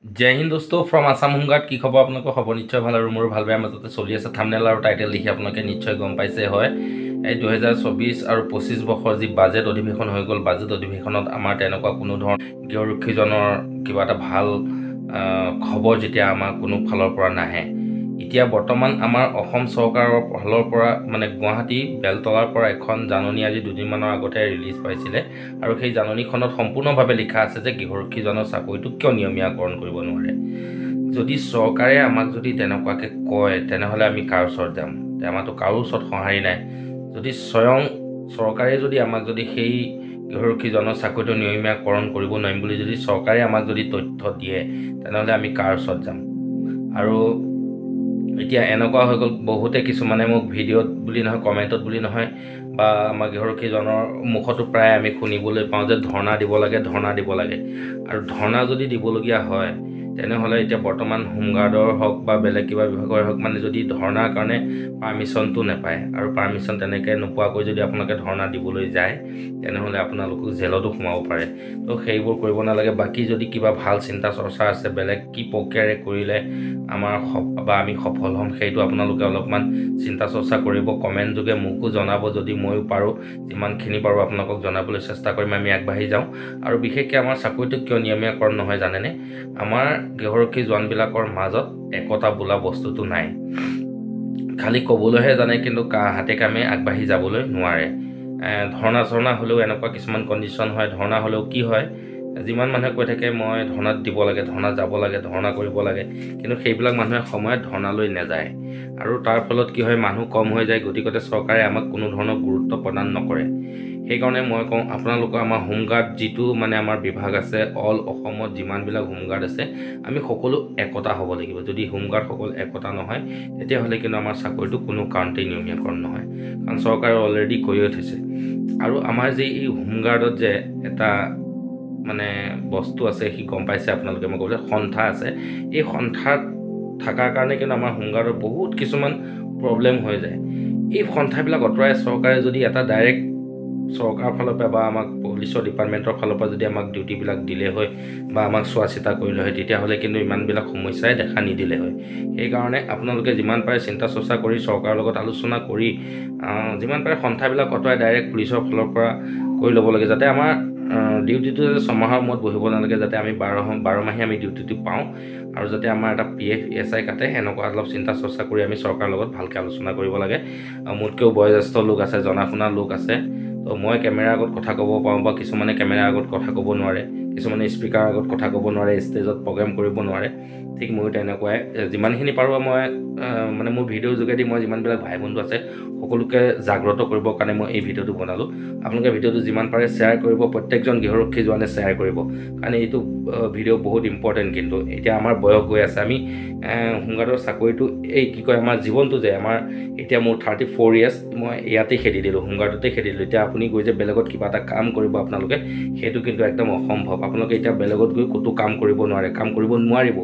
जय हिंद दोस्तों from Assam home guard की खबर आपलोक खबर निश्चय ভাল আৰু মোৰ ভাল বেয়া মাজতে চলি আছে থাম্বনেল আৰু টাইটেল লিখি আপোনালোকে নিশ্চয় গম পাইছে হয় এই 2024 আৰু 25 বছৰ যি বাজেট অধিৱেশন হৈ গল বাজেট অধিৱেশনত আমাৰ তেনেকুৱা কোনো ধৰণৰ গৃহৰক্ষীজনৰ কিবা এটা ভাল খবৰ যেতিয়া আমাৰ কোনো ফালৰ পৰা নাহে এতিয়া বৰ্তমান আমাৰ অসম চৰকাৰৰ ফালৰ পৰা মানে গুৱাহাটী বেলতলাৰ পৰা এখন জাননী আজি দুদিনমানৰ আগতে ৰিলিজ পাইছিলে আৰু সেই জাননীখনত সম্পূৰ্ণভাৱে লিখা আছে যে গৃহৰক্ষীজনৰ চাকৰিটো কিয় নিয়মীয়াকৰণ কৰিব নোৱাৰে যদি চৰকাৰে আমাক যদি তেনেকুৱাকৈ কয় তেনেহ'লে আমি কাৰ ওচৰত যাম আমাৰতো কাৰো ওচৰত সঁহাৰি নাই যদি স্বয়ং চৰকাৰে যদি আমাক যদি সেই গৃহৰক্ষীজনৰ চাকৰিটো নিয়মীয়াকৰণ কৰিব নোৱাৰিম বুলি যদি চৰকাৰে আমাক যদি তথ্য দিয়ে তেনেহ'লে আমি কাৰ ওচৰত যাম আৰু এতিয়া এনেকুৱা হৈ গ'ল বহুতে কিছুমানে মোক ভিডিঅ'ত বুলি নহয় কমেণ্টত বুলি নহয় বা আমাৰ গৃহৰক্ষীজনৰ মুখতো প্ৰায় আমি শুনিবলৈ পাওঁ যে ধৰ্ণা দিব লাগে আৰু ধৰ্ণা যদি দিবলগীয়া হয় তেনেহ'লে এতিয়া বৰ্তমান হোমগাৰ্ডৰ হওক বা বেলেগ কিবা বিভাগৰ হওক মানে যদি ধৰ্ণাৰ কাৰণে পাৰ্মিশ্যনটো নাপায় আৰু পাৰ্মিশ্যন তেনেকৈ নোপোৱাকৈ যদি আপোনালোকে ধৰ্ণা দিবলৈ যায় তেনেহ'লে আপোনালোকক জেলতো সোমাব পাৰে তো সেইবোৰ কৰিব নালাগে বাকী যদি কিবা ভাল চিন্তা চৰ্চা আছে বেলেগ কি প্ৰক্ৰিয়াৰে কৰিলে আমাৰ বা আমি সফল হ'ম সেইটো আপোনালোকে অলপমান চিন্তা চৰ্চা কৰিব কমেণ্ট যোগে মোকো জনাব যদি ময়ো পাৰোঁ যিমানখিনি পাৰোঁ আপোনালোকক জনাবলৈ চেষ্টা কৰিম আমি আগবাঢ়ি যাওঁ আৰু বিশেষকৈ আমাৰ চাকৰিটো কিয় নিয়মীয়াকৰণ নহয় জানেনে আমাৰ গৃহৰক্ষী জোৱানবিলাকৰ মাজত একতা বোলা বস্তুটো নাই খালি ক'বলৈহে জানে কিন্তু হাতে কামে আগবাঢ়ি যাবলৈ নোৱাৰে ধৰ্ণা হ'লেও এনেকুৱা কিছুমান কণ্ডিশ্যন হয় ধৰ্ণা হ'লেও কি হয় যিমান মানুহে কৈ থাকে মই ধৰ্ণাত দিব লাগে ধৰ্ণাত যাব লাগে ধৰ্ণা কৰিব লাগে কিন্তু সেইবিলাক মানুহে সময়ত ধৰ্ণালৈ নাযায় আৰু তাৰ ফলত কি হয় মানুহ কম হৈ যায় গতিকে চৰকাৰে আমাক কোনো ধৰণৰ গুৰুত্ব প্ৰদান নকৰে সেইকাৰণে মই কওঁ আপোনালোকৰ আমাৰ হোমগাৰ্ড যিটো মানে আমাৰ বিভাগ আছে অল অসমত যিমানবিলাক হোমগাৰ্ড আছে আমি সকলো একতা হ'ব লাগিব যদি হোমগাৰ্ডসকল একতা নহয় তেতিয়াহ'লে কিন্তু আমাৰ চাকৰিটো কোনো কাৰণতেই নিয়মীয়াকৰণ নহয় কাৰণ চৰকাৰে অলৰেডি কৈয়ে থৈছে আৰু আমাৰ যে এই হোমগাৰ্ডত যে এটা মানে বস্তু আছে সি গম পাইছে আপোনালোকে মই ক'বলৈ সন্থা আছে এই সন্থাত থকাৰ কাৰণে কিন্তু আমাৰ হোমগাৰ্ডৰ বহুত কিছুমান প্ৰব্লেম হৈ যায় এই সন্থাবিলাক আঁতৰাই চৰকাৰে যদি এটা ডাইৰেক্ট চৰকাৰৰ ফালৰ পৰা বা আমাক পুলিচৰ ডিপাৰ্টমেণ্টৰ ফালৰ পৰা যদি আমাক ডিউটিবিলাক দিলে হয় বা আমাক চোৱা চিতা কৰিলে হয় তেতিয়াহ'লে কিন্তু ইমানবিলাক সমস্যাই দেখা নিদিলে হয় সেইকাৰণে আপোনালোকে যিমান পাৰে চিন্তা চৰ্চা কৰি চৰকাৰৰ লগত আলোচনা কৰি যিমান পাৰে সন্থাবিলাক আঁতৰাই ডাইৰেক্ট পুলিচৰ ফালৰ পৰা কৰি ল'ব লাগে যাতে আমাৰ ডিউটিটো যাতে ছমাহৰ মূৰত বহিব নালাগে যাতে আমি 12 মাহে আমি ডিউটিটো পাওঁ আৰু যাতে আমাৰ এটা PF ESI কাটে এনেকুৱা অলপ চিন্তা চৰ্চা কৰি আমি চৰকাৰৰ লগত ভালকৈ আলোচনা কৰিব লাগে মোতকৈও বয়োজ্যেষ্ঠ লোক আছে জনা শুনা লোক আছে তো মই কেমেৰাৰ আগত কথা ক'ব পাৰোঁ বা কিছুমানে কেমেৰাৰ আগত কথা ক'ব নোৱাৰে কিছুমানে স্পীকাৰৰ আগত কথা ক'ব নোৱাৰে ষ্টেজত প্ৰগ্ৰেম কৰিব নোৱাৰে ঠিক ময়ো তেনেকুৱাই যিমানখিনি পাৰোঁ মই মানে মোৰ ভিডিঅ'ৰ যোগেদি মই যিমানবিলাক ভাই বন্ধু আছে সকলোকে জাগ্ৰত কৰিবৰ কাৰণে মই এই ভিডিঅ'টো বনালোঁ আপোনালোকে ভিডিঅ'টো যিমান পাৰে শ্বেয়াৰ কৰিব প্ৰত্যেকজন গৃহৰক্ষী জোৱানে শ্বেয়াৰ কৰিব কাৰণ এইটো ভিডিঅ' বহুত ইম্পৰ্টেণ্ট কিন্তু এতিয়া আমাৰ বয়স গৈ আছে আমি হোমগাৰ্ডৰ চাকৰিটো এই কি কয় আমাৰ জীৱনটো যে আমাৰ এতিয়া মোৰ 34 ইয়াৰ্ছ মই ইয়াতে খেদি দিলোঁ হোমগাৰ্ডতে খেদি দিলোঁ এতিয়া আপুনি গৈ যে বেলেগত কিবা এটা কাম কৰিব আপোনালোকে সেইটো কিন্তু একদম অসম্ভৱ আপোনালোকে এতিয়া বেলেগত গৈ ক'তো কাম কৰিব নোৱাৰে কাম কৰিব নোৱাৰিব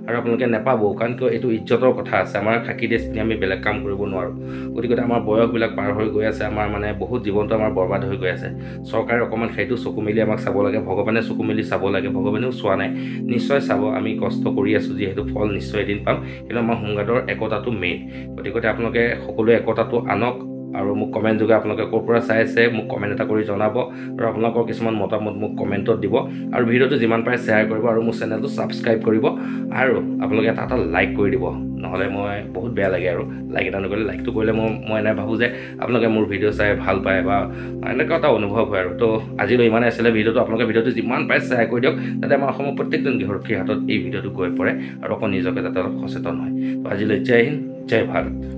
আৰু আপোনালোকে নাপাবও কাৰণ কিয় এইটো ইজ্জতৰ কথা আছে আমাৰ খাকি ড্ৰেছ পিন্ধি আমি বেলেগ কাম কৰিব নোৱাৰোঁ গতিকে আমাৰ বয়সবিলাক পাৰ হৈ গৈ আছে আমাৰ মানে বহুত জীৱনটো আমাৰ বৰবাদ হৈ গৈ আছে চৰকাৰে অকণমান সেইটো চকু মেলি আমাক চাব লাগে ভগৱানে চকু মেলি চাব লাগে ভগৱানেও চোৱা নাই নিশ্চয় চাব আমি কষ্ট কৰি আছোঁ যিহেতু ফল নিশ্চয় এদিন পাম কিন্তু আমাৰ হোমগাৰ্ডৰ একতাটো মেইন গতিকে আপোনালোকে সকলোৱে একতাটো আনক আৰু মোক কমেণ্ট যোগে আপোনালোকে ক'ৰ পৰা চাই আছে মোক কমেণ্ট এটা কৰি জনাব আৰু আপোনালোকৰ কিছুমান মতামত মোক কমেণ্টত দিব আৰু ভিডিঅ'টো যিমান পাৰে শ্বেয়াৰ কৰিব আৰু মোৰ চেনেলটো ছাবস্ক্ৰাইব কৰিব আৰু আপোনালোকে এটা লাইক কৰি দিব নহ'লে মই বহুত বেয়া লাগে আৰু লাইক এটা নকৰিলে লাইকটো কৰিলে মই এনে ভাবোঁ যে আপোনালোকে মোৰ ভিডিঅ' চাই ভাল পায় বা এনেকুৱা এটা অনুভৱ হয় আৰু তো আজিলৈ ইমানেই আছিলে ভিডিঅ'টো আপোনালোকে ভিডিঅ'টো যিমান পাৰে শ্বেয়াৰ কৰি দিয়ক যাতে আমাৰ অসমৰ প্ৰত্যেকজন গৃহৰক্ষীৰ হাতত এই ভিডিঅ'টো গৈ পৰে আৰু অকণ নিজকে যাতে অলপ সচেতন হয় তো আজিলৈ জয় হিন্দ জয় ভাৰত